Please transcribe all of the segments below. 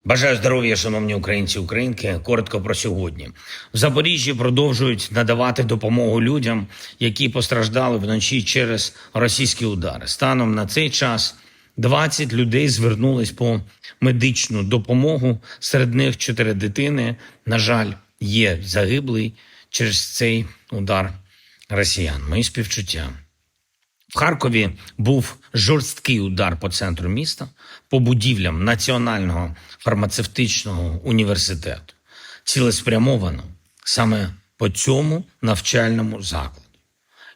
Бажаю здоров'я, шановні українці і українки. Коротко про сьогодні. В Запоріжжі продовжують надавати допомогу людям, які постраждали вночі через російські удари. Станом на цей час 20 людей звернулись по медичну допомогу. Серед них 4 дитини. На жаль, є загиблий через цей удар росіян. Мої співчуття. В Харкові був жорсткий удар по центру міста, по будівлям Національного фармацевтичного університету. Цілеспрямовано саме по цьому навчальному закладу.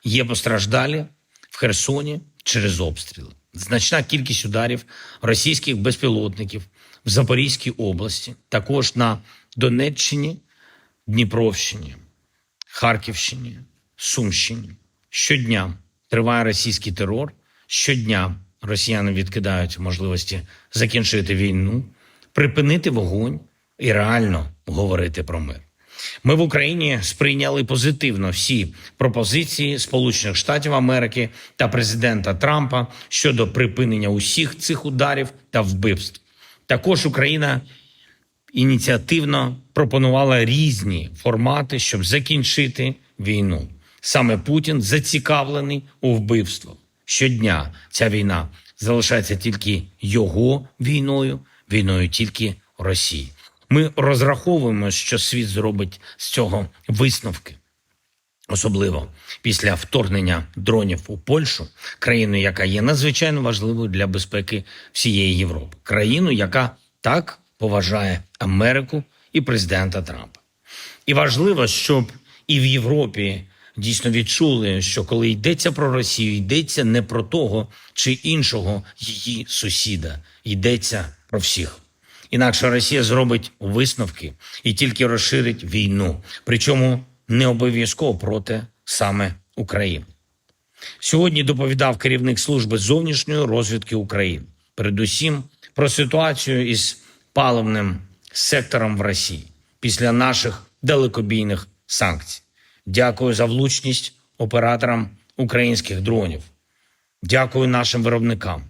Є постраждалі в Херсоні через обстріли. Значна кількість ударів російських безпілотників в Запорізькій області, також на Донеччині, Дніпровщині, Харківщині, Сумщині. Щодня триває російський терор. Щодня росіяни відкидають можливості закінчити війну, припинити вогонь і реально говорити про мир. Ми в Україні сприйняли позитивно всі пропозиції Сполучених Штатів Америки та президента Трампа щодо припинення усіх цих ударів та вбивств. Також Україна ініціативно пропонувала різні формати, щоб закінчити війну. Саме Путін зацікавлений у вбивствах. Щодня ця війна залишається тільки його війною, війною тільки Росії. Ми розраховуємо, що світ зробить з цього висновки. Особливо після вторгнення дронів у Польщу, країну, яка є надзвичайно важливою для безпеки всієї Європи. Країну, яка так поважає Америку і президента Трампа. І важливо, щоб і в Європі дійсно відчули, що коли йдеться про Росію, йдеться не про того чи іншого її сусіда. Йдеться про всіх. Інакше Росія зробить висновки і тільки розширить війну. Причому не обов'язково проти саме України. Сьогодні доповідав керівник служби зовнішньої розвідки України. Передусім про ситуацію із паливним сектором в Росії після наших далекобійних санкцій. Дякую за влучність операторам українських дронів. Дякую нашим виробникам,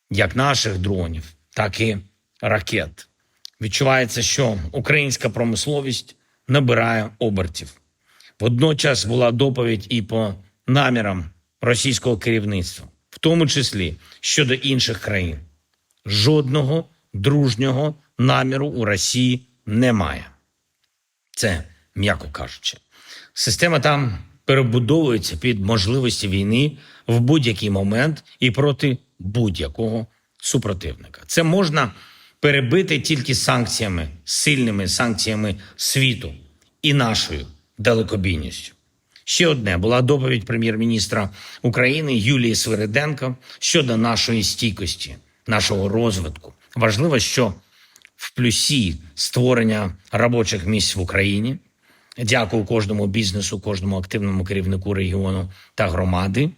як наших дронів, так і ракет. Відчувається, що українська промисловість набирає обертів. Водночас була доповідь і по намірам російського керівництва, в тому числі щодо інших країн. Жодного дружнього наміру у Росії немає. Це м'яко кажучи. Система там перебудовується під можливості війни в будь-який момент і проти будь-якого супротивника. Це можна перебити тільки санкціями, сильними санкціями світу і нашою далекобійністю. Ще одне була доповідь прем'єр-міністра України Юлії Свириденко щодо нашої стійкості, нашого розвитку. Важливо, що в плюсі створення робочих місць в Україні. Дякую кожному бізнесу, кожному активному керівнику регіону та громади.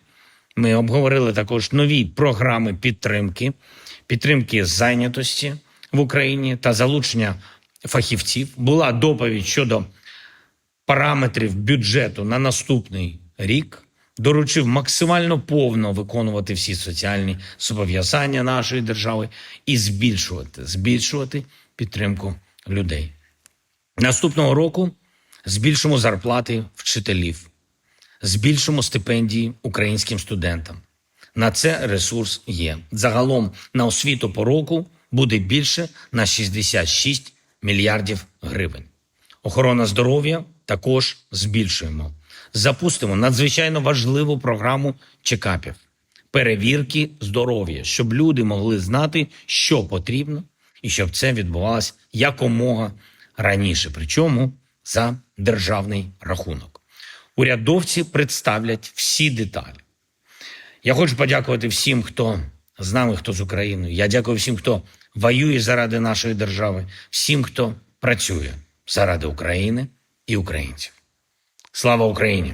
Ми обговорили також нові програми підтримки зайнятості в Україні та залучення фахівців. Була доповідь щодо параметрів бюджету на наступний рік. Доручив максимально повно виконувати всі соціальні зобов'язання нашої держави і збільшувати підтримку людей. Наступного року збільшимо зарплати вчителів, збільшимо стипендії українським студентам. На це ресурс є. Загалом на освіту по року буде більше на 66 мільярдів гривень. Охорона здоров'я також збільшуємо. Запустимо надзвичайно важливу програму чекапів, перевірки здоров'я, щоб люди могли знати, що потрібно, і щоб це відбувалося якомога раніше, причому за державний рахунок. Урядовці представлять всі деталі. Я хочу подякувати всім, хто з нами, хто з Україною. Я дякую всім, хто воює заради нашої держави, всім, хто працює заради України і українців. Слава Україні!